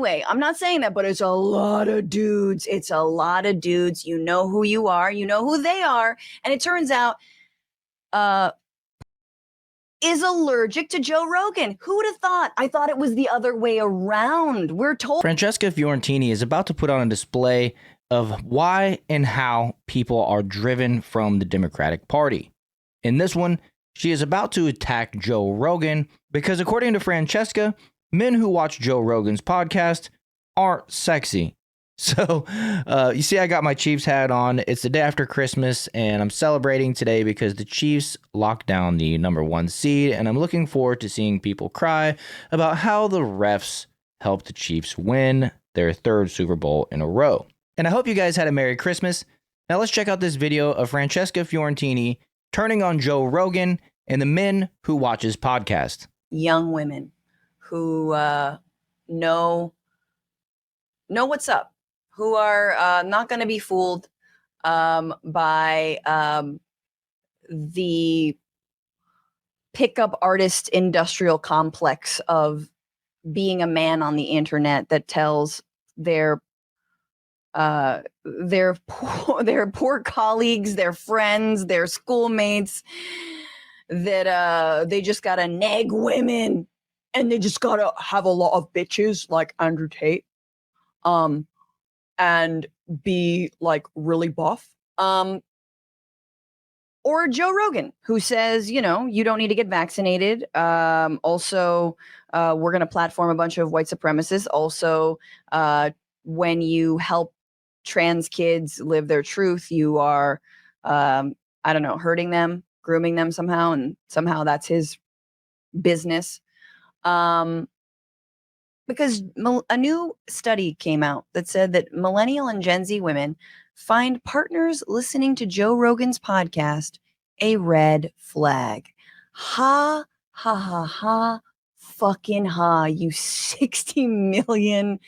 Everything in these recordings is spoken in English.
Anyway, I'm not saying that, but it's a lot of dudes. It's a lot of dudes. You know who you are. You know who they are. And it turns out, is allergic to Joe Rogan. Who would have thought? I thought it was the other way around. We're told. Francesca Fiorentini is about to put on a display of why and how people are driven from the Democratic Party. In this one, she is about to attack Joe Rogan because, according to Francesca, men who watch Joe Rogan's podcast aren't sexy. So, you see, I got my Chiefs hat on. It's the day after Christmas, and I'm celebrating today because the Chiefs locked down the #1 seed, and I'm looking forward to seeing people cry about how the refs helped the Chiefs win their 3rd Super Bowl in a row. And I hope you guys had a Merry Christmas. Now let's check out this video of Francesca Fiorentini turning on Joe Rogan and the men who watch his podcast. Young women who know what's up, who are not going to be fooled by the pickup artist industrial complex of being a man on the internet that tells their poor colleagues, their friends, their schoolmates that they just gotta nag women and they just gotta have a lot of bitches like Andrew Tate and be like really buff. Or Joe Rogan, who says, you don't need to get vaccinated. Also, we're going to platform a bunch of white supremacists. Also, when you help trans kids live their truth, you are, hurting them, grooming them somehow. And somehow that's his business. Because a new study came out that said that millennial and Gen Z women find partners listening to Joe Rogan's podcast a red flag. Ha, ha, ha, ha, fucking ha, you 60 million,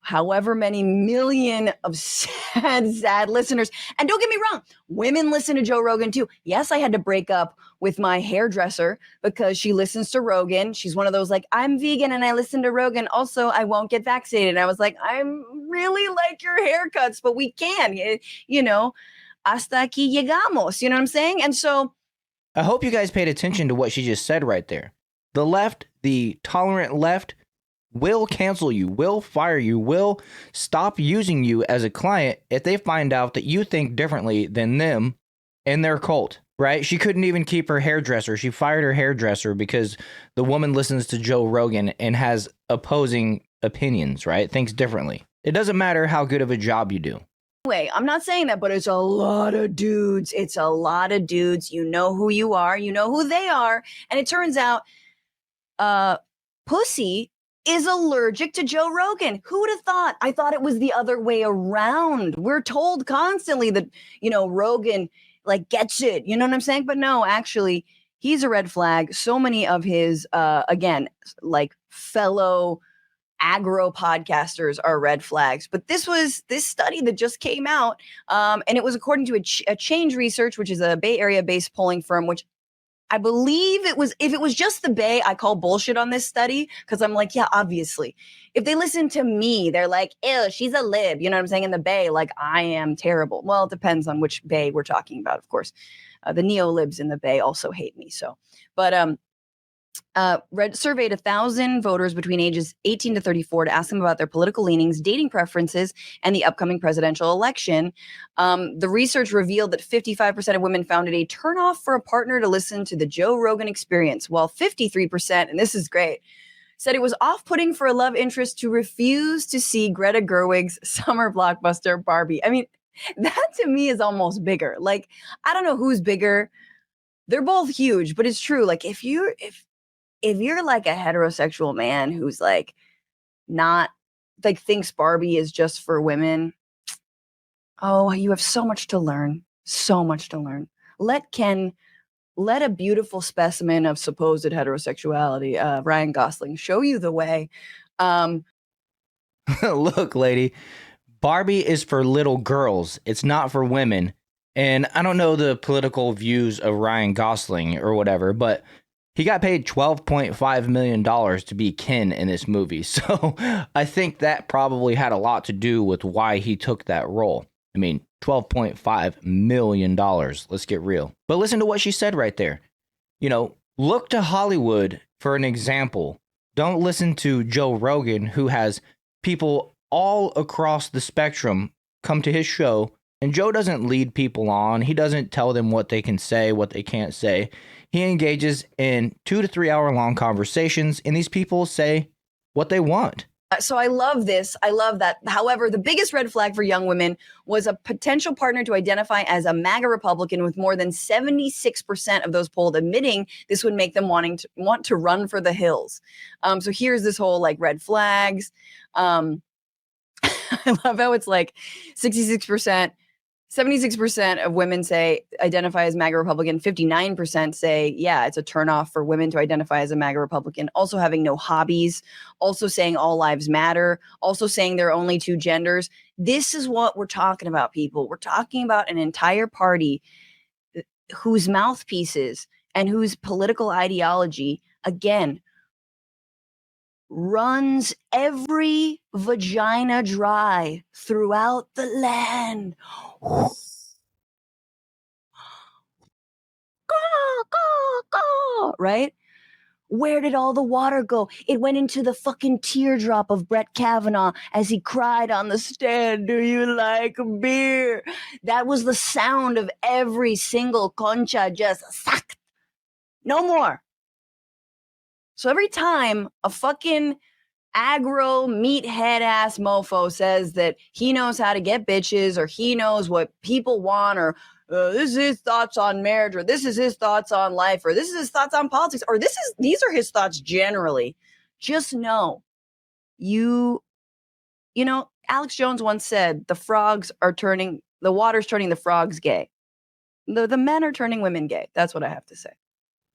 however many million of sad listeners. And don't get me wrong, women listen to Joe Rogan too. Yes, I had to break up with my hairdresser because she listens to Rogan. She's one of those like, I'm vegan and I listen to Rogan. Also, I won't get vaccinated. And I was like, I'm really like your haircuts, but we can, hasta aquí llegamos. You know what I'm saying? And so I hope you guys paid attention to what she just said right there. The left, the tolerant left, will cancel you, will fire you, will stop using you as a client if they find out that you think differently than them and their cult, right? She couldn't even keep her hairdresser. She fired her hairdresser because the woman listens to Joe Rogan and has opposing opinions, right? Thinks differently. It doesn't matter how good of a job you do. Anyway, I'm not saying that, but it's a lot of dudes. It's a lot of dudes. You know who you are. You know who they are. And it turns out pussy is allergic to Joe Rogan. Who would have thought? I thought it was the other way around. We're told constantly that, Rogan like gets it. You know what I'm saying? But no, actually, he's a red flag. So many of his, again, like fellow agro podcasters are red flags. But this study that just came out, and it was according to a Change Research, which is a Bay Area based polling firm, which I believe it was, if it was just the Bay, I call bullshit on this study because I'm like, yeah, obviously. If they listen to me, they're like, ew, she's a lib. You know what I'm saying? In the Bay, like, I am terrible. Well, it depends on which Bay we're talking about, of course. The neo-libs in the Bay also hate me. So, but surveyed 1,000 voters between ages 18 to 34 to ask them about their political leanings, dating preferences, and the upcoming presidential election. The research revealed that 55% of women found it a turnoff for a partner to listen to the Joe Rogan Experience, while 53%, and this is great, said it was off-putting for a love interest to refuse to see Greta Gerwig's summer blockbuster Barbie. I mean, that to me is almost bigger. Like, I don't know who's bigger. They're both huge, but it's true. Like, if you're like a heterosexual man who's like not like thinks Barbie is just for women, oh, you have so much to learn. So much to learn. Let a beautiful specimen of supposed heterosexuality, Ryan Gosling, show you the way. Look, lady, Barbie is for little girls. It's not for women. And I don't know the political views of Ryan Gosling or whatever, but He got paid $12.5 million to be Ken in this movie. So I think that probably had a lot to do with why he took that role. I mean, $12.5 million. Let's get real. But listen to what she said right there. You know, look to Hollywood for an example. Don't listen to Joe Rogan, who has people all across the spectrum come to his show. And Joe doesn't lead people on. He doesn't tell them what they can say, what they can't say. He engages in 2 to 3 hour long conversations, and these people say what they want. So I love this. I love that. However, the biggest red flag for young women was a potential partner to identify as a MAGA Republican, with more than 76% of those polled admitting this would make them want to run for the hills. So here's this whole like red flags. I love how it's like 66%. 76% of women say identify as MAGA Republican. 59% say, yeah, it's a turnoff for women to identify as a MAGA Republican. Also having no hobbies. Also saying all lives matter. Also saying there are only 2 genders. This is what we're talking about, people. We're talking about an entire party whose mouthpieces and whose political ideology, again, runs every vagina dry throughout the land. Right? Where did all the water go? It went into the fucking teardrop of Brett Kavanaugh as he cried on the stand, "Do you like beer?" That was the sound of every single concha just sucked. No more. So every time a fucking aggro meathead ass mofo says that he knows how to get bitches, or he knows what people want, or this is his thoughts on marriage, or this is his thoughts on life, or this is his thoughts on politics, or these are his thoughts generally, just know you know, Alex Jones once said the water's turning the frogs gay. The men are turning women gay. That's what I have to say.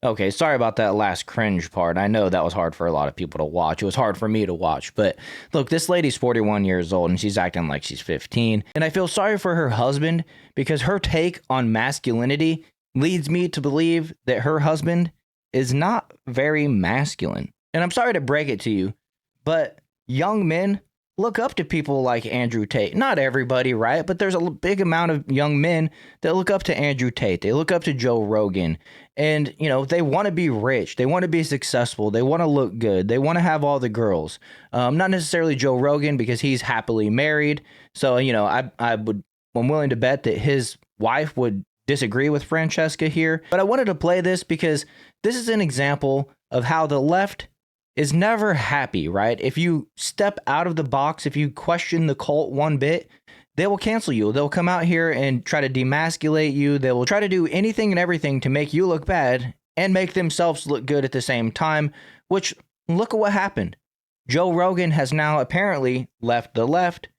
Okay, sorry about that last cringe part. I know that was hard for a lot of people to watch. It was hard for me to watch. But look, this lady's 41 years old and she's acting like she's 15. And I feel sorry for her husband because her take on masculinity leads me to believe that her husband is not very masculine. And I'm sorry to break it to you, but young men look up to people like Andrew Tate. Not everybody, right? But there's a big amount of young men that look up to Andrew Tate. They look up to Joe Rogan. And, you know, they want to be rich. They want to be successful. They want to look good. They want to have all the girls. Not necessarily Joe Rogan because he's happily married. So, you know, I'm willing to bet that his wife would disagree with Francesca here. But I wanted to play this because this is an example of how the left is never happy, right? If you step out of the box, if you question the cult one bit, they will cancel you. They'll come out here and try to demasculate you. They will try to do anything and everything to make you look bad and make themselves look good at the same time, which look at what happened. Joe Rogan has now apparently left the left.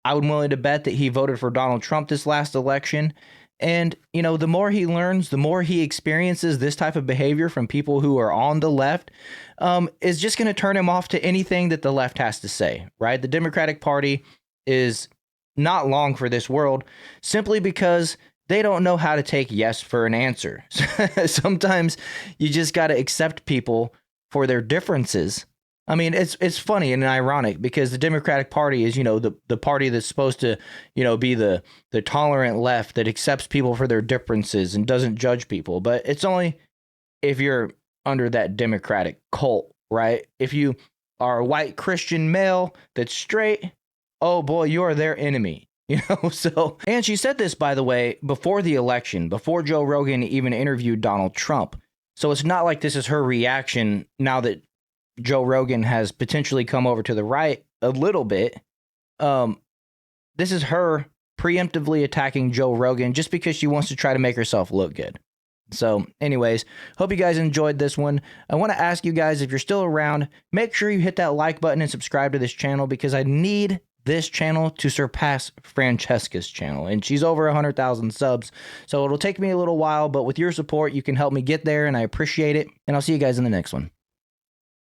I would be willing to bet that he voted for Donald Trump this last election. And, you know, the more he learns, the more he experiences this type of behavior from people who are on the left, is just going to turn him off to anything that the left has to say, right? The Democratic Party is not long for this world simply because they don't know how to take yes for an answer. Sometimes you just got to accept people for their differences. I mean, it's funny and ironic because the Democratic Party is, you know, the party that's supposed to, you know, be the tolerant left that accepts people for their differences and doesn't judge people. But it's only if you're under that Democratic cult, right? If you are a white Christian male that's straight, oh boy, you are their enemy. You know, so, and she said this, by the way, before the election, before Joe Rogan even interviewed Donald Trump. So it's not like this is her reaction now that Joe Rogan has potentially come over to the right a little bit. This is her preemptively attacking Joe Rogan just because she wants to try to make herself look good. So anyways, hope you guys enjoyed this one. I want to ask you guys, if you're still around, make sure you hit that like button and subscribe to this channel because I need this channel to surpass Francesca's channel. And she's over 100,000 subs. So it'll take me a little while, but with your support, you can help me get there and I appreciate it. And I'll see you guys in the next one.